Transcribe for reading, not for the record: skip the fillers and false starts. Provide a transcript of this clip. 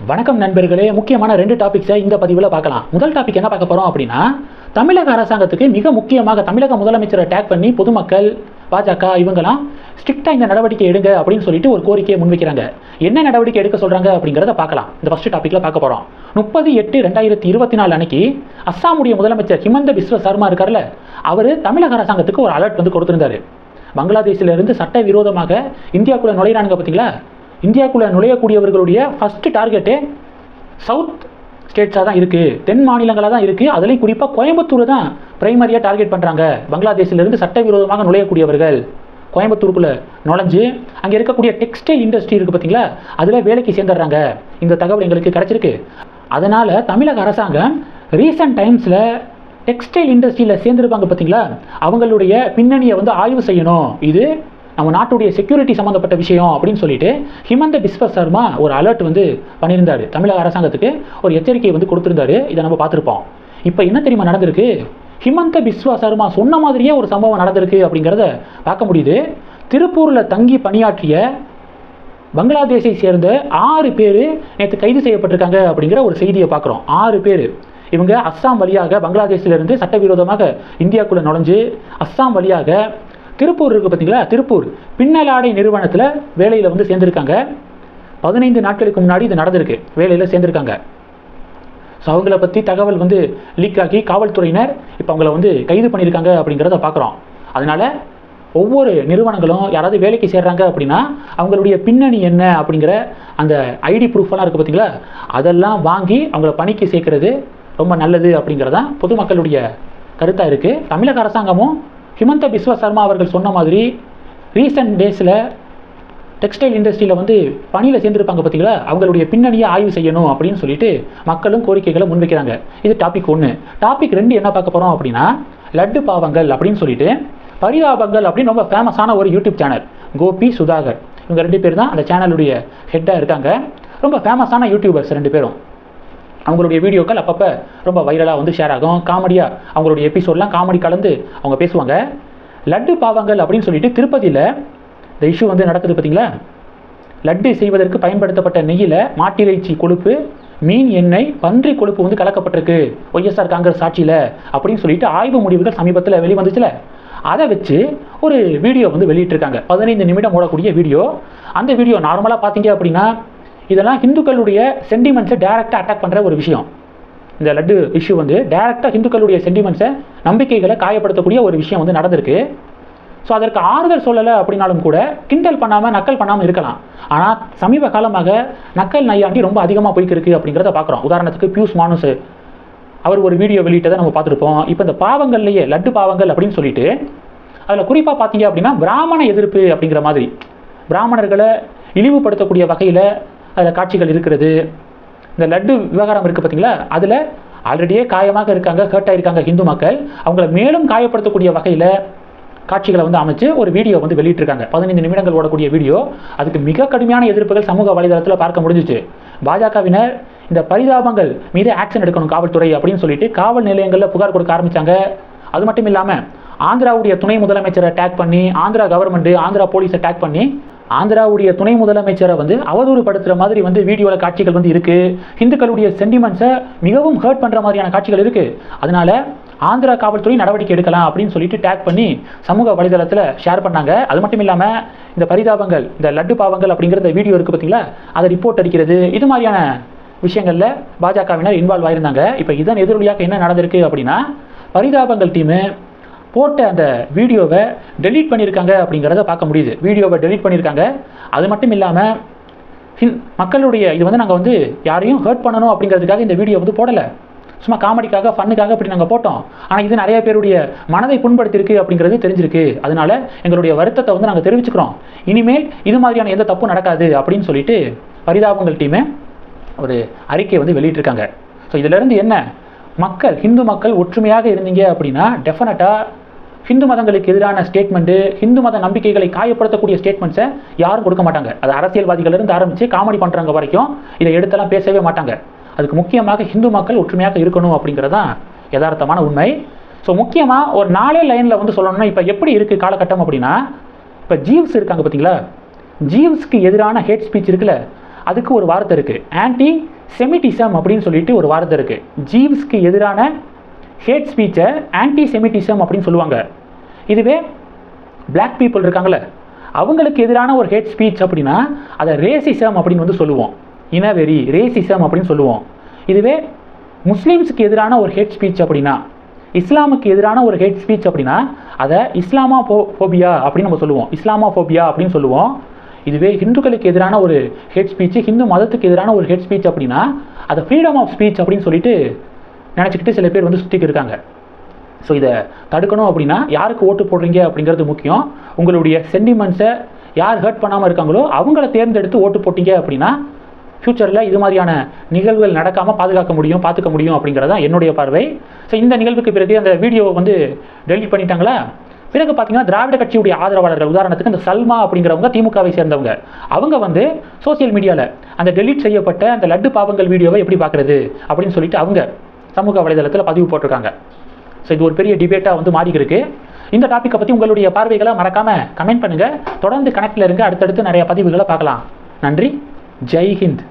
வணக்கம் நண்பர்களே, முக்கியமான 2 டாபிக்ஸை இந்த பதிவில் பார்க்கலாம். முதல் டாபிக் என்ன பார்க்க போகிறோம் அப்படின்னா, தமிழக அரசாங்கத்துக்கு மிக முக்கியமாக தமிழக முதலமைச்சரை டேக் பண்ணி பொதுமக்கள், பாஜக இவங்கெல்லாம் ஸ்ட்ரிக்டாக இந்த நடவடிக்கை எடுங்க அப்படின்னு சொல்லிட்டு ஒரு கோரிக்கையை முன்வைக்கிறாங்க. என்ன நடவடிக்கை எடுக்க சொல்கிறாங்க அப்படிங்கிறத பார்க்கலாம். இந்த ஃபர்ஸ்ட் டாப்பிக்கில் பார்க்க போகிறோம். 30/8/2024 அன்னைக்கு அஸ்ஸாமுடைய முதலமைச்சர் ஹிமந்த பிஸ்வ சர்மா இருக்கார்ல, அவர் தமிழக அரசாங்கத்துக்கு ஒரு அலர்ட் வந்து கொடுத்துருந்தாரு. பங்களாதேஷிலிருந்து சட்டவிரோதமாக இந்தியாவுக்குள்ளே நுழையிறானுங்க பார்த்தீங்களா, இந்தியாவுக்குள்ளே நுழையக்கூடியவர்களுடைய ஃபஸ்ட்டு டார்கெட்டே சவுத் ஸ்டேட்ஸாக தான் இருக்குது, தென் மாநிலங்களாக தான் இருக்குது. அதுலேயும் குறிப்பாக கோயம்புத்தூர் தான் பிரைமரியாக டார்கெட் பண்ணுறாங்க. பங்களாதேஷிலிருந்து சட்டவிரோதமாக நுழையக்கூடியவர்கள் கோயம்புத்தூருக்குள்ளே நுழைஞ்சு அங்கே இருக்கக்கூடிய டெக்ஸ்டைல் இண்டஸ்ட்ரி இருக்குது பார்த்தீங்களா, அதில் வேலைக்கு சேர்ந்துடுறாங்க. இந்த தகவல் எங்களுக்கு கிடச்சிருக்கு. அதனால் தமிழக அரசாங்கம் ரீசன்ட் டைம்ஸில் டெக்ஸ்டைல் இண்டஸ்ட்ரியில் சேர்ந்துருப்பாங்க பார்த்தீங்களா, அவங்களுடைய பின்னணியை வந்து ஆய்வு செய்யணும். இது நம்ம நாட்டுடைய செக்யூரிட்டி சம்மந்தப்பட்ட விஷயம் அப்படின்னு சொல்லிட்டு ஹிமந்த பிஸ்வ சர்மா ஒரு அலர்ட் வந்து பண்ணியிருந்தாரு. தமிழக அரசாங்கத்துக்கு ஒரு எச்சரிக்கையை வந்து கொடுத்துருந்தாரு. இதை நம்ம பார்த்துருப்போம். இப்போ என்ன தெரியுமா நடந்திருக்கு? ஹிமந்த பிஸ்வ சர்மா சொன்ன மாதிரியே ஒரு சம்பவம் நடந்திருக்கு அப்படிங்கிறத பார்க்க முடியுது. திருப்பூரில் தங்கி பணியாற்றிய பங்களாதேஷை சேர்ந்த 6 பேர் நேற்று கைது செய்யப்பட்டிருக்காங்க அப்படிங்கிற ஒரு செய்தியை பார்க்குறோம். 6 பேர். இவங்க அஸ்ஸாம் வழியாக பங்களாதேஷிலிருந்து சட்டவிரோதமாக இந்தியாவுக்குள்ளே நுழைஞ்சு அஸ்ஸாம் வழியாக திருப்பூர் இருக்குது பார்த்தீங்களா, திருப்பூர் பின்னலாடை நிறுவனத்தில் வேலையில் வந்து சேர்ந்துருக்காங்க. 15 நாட்களுக்கு முன்னாடி இது நடந்திருக்கு. வேலையில் சேர்ந்துருக்காங்க. ஸோ அவங்கள பற்றி தகவல் வந்து லீக் ஆகி காவல்துறையினர் இப்போ அவங்கள வந்து கைது பண்ணியிருக்காங்க அப்படிங்கிறத பார்க்குறோம். அதனால் ஒவ்வொரு நிறுவனங்களும் யாராவது வேலைக்கு சேர்றாங்க அப்படின்னா அவங்களுடைய பின்னணி என்ன அப்படிங்கிற அந்த ஐடி ப்ரூஃபெல்லாம் இருக்குது பார்த்தீங்களா, அதெல்லாம் வாங்கி அவங்கள பணிக்கு சேர்க்கறது ரொம்ப நல்லது அப்படிங்கிறதான் பொதுமக்களுடைய கருத்தாக இருக்குது. தமிழக அரசாங்கமும் ஹிமந்த பிஸ்வ சர்மா அவர்கள் சொன்ன மாதிரி ரீசன்ட் டேஸில் டெக்ஸ்டைல் இண்டஸ்ட்ரியில் வந்து பணியில் சேர்ந்துருப்பாங்க பார்த்தீங்களா, அவங்களுடைய பின்னணியை ஆய்வு செய்யணும் அப்படின்னு சொல்லிட்டு மக்களும் கோரிக்கைகளை முன்வைக்கிறாங்க. இது டாபிக் 1. டாபிக் 2 என்ன பார்க்க போகிறோம் அப்படின்னா, லட்டு பாவங்கள் அப்படின்னு சொல்லிட்டு பரிதாபங்கள் அப்படின்னு ரொம்ப ஃபேமஸான ஒரு யூடியூப் சேனல், கோபி சுதாகர், இவங்க 2 பேர் தான் அந்த சேனலுடைய ஹெட்டாக இருக்காங்க. ரொம்ப ஃபேமஸான யூடியூபர்ஸ் 2 பேரும். அவங்களுடைய வீடியோக்கள் அப்பப்போ ரொம்ப வைரலாக வந்து ஷேர் ஆகும். காமெடியாக அவங்களுடைய எபிசோட்லாம் காமெடி கலந்து அவங்க பேசுவாங்க. லட்டு பாவங்கள் அப்படின்னு சொல்லிட்டு திருப்பதியில் இந்த இஷ்யூ வந்து நடக்குது பார்த்தீங்களா. லட்டு செய்வதற்கு பயன்படுத்தப்பட்ட நெய்யில் மாட்டிறைச்சி கொழுப்பு, மீன் எண்ணெய், பன்றி கொழுப்பு வந்து கலக்கப்பட்டிருக்கு ஒய்எஸ்ஆர் காங்கிரஸ் ஆட்சியில் அப்படின்னு சொல்லிட்டு ஆய்வு முடிவுகள் சமீபத்தில் வெளிவந்துச்சுல, அதை வச்சு ஒரு வீடியோ வந்து வெளியிட்டிருக்காங்க. 15 நிமிடம் ஓடக்கூடிய வீடியோ. அந்த வீடியோ நார்மலாக பார்த்தீங்க அப்படின்னா இதெல்லாம் ஹிந்துக்களுடைய சென்டிமெண்ட்ஸை டைரெக்டாக அட்டாக் பண்ணுற ஒரு விஷயம். இந்த லட்டு இஷ்யூ வந்து டைரெக்டாக ஹிந்துக்களுடைய சென்டிமெண்ட்ஸை, நம்பிக்கைகளை காயப்படுத்தக்கூடிய ஒரு விஷயம் வந்து நடந்திருக்கு. ஸோ அதற்கு ஆறுதல் சொல்லலை அப்படின்னாலும் கூட கிண்டல் பண்ணாமல் நக்கல் பண்ணாமல் இருக்கலாம். ஆனால் சமீப காலமாக நக்கல் நையாண்டி ரொம்ப அதிகமாக போய்க்கிருக்கு அப்படிங்கிறத பார்க்குறோம். உதாரணத்துக்கு பியூஷ் மானுஸ் அவர் ஒரு வீடியோ வெளியிட்டதை நம்ம பார்த்துருப்போம். இப்போ இந்த பாவங்கள்லேயே லட்டு பாவங்கள் அப்படின்னு சொல்லிட்டு அதில் குறிப்பாக பார்த்தீங்க அப்படின்னா பிராமண எதிர்ப்பு அப்படிங்கிற மாதிரி பிராமணர்களை இழிவுபடுத்தக்கூடிய வகையில் அதில் காட்சிகள் இருக்கிறது. இந்த லட்டு விவகாரம் இருக்குது பார்த்தீங்களா, அதில் ஆல்ரெடியே காயமாக இருக்காங்க, ஹர்ட் ஆகிருக்காங்க ஹிந்து மக்கள். அவங்கள மேலும் காயப்படுத்தக்கூடிய வகையில் காட்சிகளை வந்து அமைச்சு ஒரு வீடியோ வந்து வெளியிட்டிருக்காங்க. 15 நிமிடங்கள் ஓடக்கூடிய வீடியோ. அதுக்கு மிக கடுமையான எதிர்ப்புகள் சமூக வலைதளத்தில் பார்க்க முடிஞ்சிச்சு. பாஜகவினர் இந்த பரிதாபங்கள் மீது ஆக்ஷன் எடுக்கணும் காவல்துறை அப்படின்னு சொல்லிட்டு காவல் நிலையங்களில் புகார் கொடுக்க ஆரம்பித்தாங்க. அது மட்டும் இல்லாமல் ஆந்திராவுடைய துணை முதலமைச்சரை டேக் பண்ணி, ஆந்திரா கவர்மெண்ட்டு ஆந்திரா போலீஸை டேக் பண்ணி ஆந்திராவுடைய துணை முதலமைச்சரை வந்து அவதூறுபடுத்துகிற மாதிரி வந்து வீடியோவில் காட்சிகள் வந்து இருக்குது. ஹிந்துக்களுடைய சென்டிமெண்ட்ஸை மிகவும் ஹர்ட் பண்ணுற மாதிரியான காட்சிகள் இருக்குது. அதனால் ஆந்திரா காவல்துறை நடவடிக்கை எடுக்கலாம் அப்படின்னு சொல்லிட்டு டேக் பண்ணி சமூக வலைதளத்தில் ஷேர் பண்ணாங்க. அது மட்டும் இல்லாமல் இந்த பரிதாபங்கள், இந்த லட்டு பாவங்கள் அப்படிங்கிற வீடியோ இருக்குது பார்த்தீங்களா, அதை ரிப்போர்ட் அடிக்கிறது, இது மாதிரியான விஷயங்களில் பாஜகவினர் இன்வால்வ் ஆயிருந்தாங்க. இப்போ இதன் எதிரொலியாக என்ன நடந்திருக்கு அப்படின்னா, பரிதாபங்கள் டீமு போட்ட அந்த வீடியோவை டெலீட் பண்ணியிருக்காங்க அப்படிங்கிறத பார்க்க முடியுது. வீடியோவை டெலீட் பண்ணியிருக்காங்க. அது மட்டும் இல்லாமல் மக்களுடைய இது வந்து நாங்கள் வந்து யாரையும் ஹர்ட் பண்ணணும் அப்படிங்கிறதுக்காக இந்த வீடியோ வந்து போடலை, சும்மா காமெடிக்காக ஃபன்னுக்காக இப்படி நாங்கள் போட்டோம். ஆனால் இது நிறைய பேருடைய மனதை புண்படுத்தியிருக்கு அப்படிங்கிறது தெரிஞ்சிருக்கு. அதனால எங்களுடைய வருத்தத்தை வந்து நாங்கள் தெரிவிச்சுக்கிறோம். இனிமேல் இது மாதிரியான எந்த தப்பும் நடக்காது அப்படின்னு சொல்லிட்டு பரிதாபங்கள் டீமே ஒரு அறிக்கையை வந்து வெளியிட்டிருக்காங்க. ஸோ இதிலேருந்து என்ன, மக்கள் ஹிந்து மக்கள் ஒற்றுமையாக இருந்தீங்க அப்படின்னா டெஃபினட்டாக ஹிந்து மதங்களுக்கு எதிரான ஸ்டேட்மெண்ட்டு, ஹிந்து மத நம்பிக்கைகளை காயப்படுத்தக்கூடிய ஸ்டேட்மெண்ட்ஸை யாரும் கொடுக்க மாட்டாங்க. அது அரசியல்வாதிகளிருந்து ஆரம்பித்து காமெடி பண்ணுறவங்க வரைக்கும் இதை எடுத்தெல்லாம் பேசவே மாட்டாங்க. அதுக்கு முக்கியமாக ஹிந்து மக்கள் ஒற்றுமையாக இருக்கணும் அப்படிங்கிறது தான் யதார்த்தமான உண்மை. ஸோ முக்கியமாக ஒரு 4 லைனில் வந்து சொல்லணும்னா இப்போ எப்படி இருக்குது காலகட்டம் அப்படின்னா, இப்போ ஜீவ்ஸ் இருக்காங்க பார்த்தீங்களா, ஜீவ்ஸ்க்கு எதிரான ஹேட் ஸ்பீச் இருக்குல்ல, அதுக்கு ஒரு வார்த்தை இருக்குது, ஆன்டி செமிட்டிசம் அப்படின்னு சொல்லிட்டு ஒரு வார்த்தை இருக்குது. ஜீவ்ஸ்க்கு எதிரான ஹேட் ஸ்பீச்சை ஆன்டி செமிட்டிசம் அப்படின்னு சொல்லுவாங்க. இதுவே பிளாக் பீப்புள் இருக்காங்களே அவங்களுக்கு எதிரான ஒரு ஹேட் ஸ்பீச் அப்படின்னா அதை ரேசிசம் அப்படின்னு வந்து சொல்லுவோம். இனவெறி, ரேசிசம் அப்படின்னு சொல்லுவோம். இதுவே முஸ்லீம்ஸுக்கு எதிரான ஒரு ஹேட் ஸ்பீச் அப்படின்னா, இஸ்லாமுக்கு எதிரான ஒரு ஹேட் ஸ்பீச் அப்படின்னா அதை இஸ்லாமோஃபோபியா அப்படின்னு நம்ம சொல்லுவோம். இஸ்லாமோஃபோபியா அப்படின்னு சொல்லுவோம். இதுவே ஹிந்துக்களுக்கு எதிரான ஒரு ஹேட் ஸ்பீச், ஹிந்து மதத்துக்கு எதிரான ஒரு ஹேட் ஸ்பீச் அப்படின்னா அதை ஃப்ரீடம் ஆஃப் ஸ்பீச் அப்படின்னு சொல்லிட்டு நினச்சிக்கிட்டு சில பேர் வந்து சுற்றிக்கு இருக்காங்க. ஸோ இதை தடுக்கணும் அப்படின்னா யாருக்கு ஓட்டு போடுறீங்க அப்படிங்கிறது முக்கியம். உங்களுடைய சென்டிமெண்ட்ஸை யார் ஹர்ட் பண்ணாமல் இருக்காங்களோ அவங்கள தேர்ந்தெடுத்து ஓட்டு போட்டீங்க அப்படின்னா ஃப்யூச்சரில் இது மாதிரியான நிகழ்வுகள் நடக்காமல் பார்த்துக்க முடியும் அப்படிங்கிறது தான் என்னுடைய பார்வை. ஸோ இந்த நிகழ்வுக்கு பிறகு அந்த வீடியோவை வந்து டெலீட் பண்ணிட்டாங்களா, பிறகு பார்த்தீங்கன்னா திராவிட கட்சியுடைய ஆதரவாளர்கள், உதாரணத்துக்கு இந்த சல்மா அப்படிங்கிறவங்க திமுகவை சேர்ந்தவங்க, அவங்க வந்து சோசியல் மீடியாவில் அந்த டெலீட் செய்யப்பட்ட அந்த லட்டு பாவங்கள் வீடியோவை எப்படி பார்க்குறது அப்படின்னு சொல்லிட்டு அவங்க சமூக வலைதளத்தில் பதிவு போட்டிருக்காங்க. ஸோ இது ஒரு பெரிய டிபேட்டாக வந்து மாறி இருக்கு. இந்த டாப்பிக்கை பற்றி உங்களுடைய பார்வைகளை மறக்காமல் கமெண்ட் பண்ணுங்கள். தொடர்ந்து கனெக்டில் இருங்க. அடுத்தடுத்து நிறைய பதிவுகளை பார்க்கலாம். நன்றி. ஜெய் ஹிந்த்.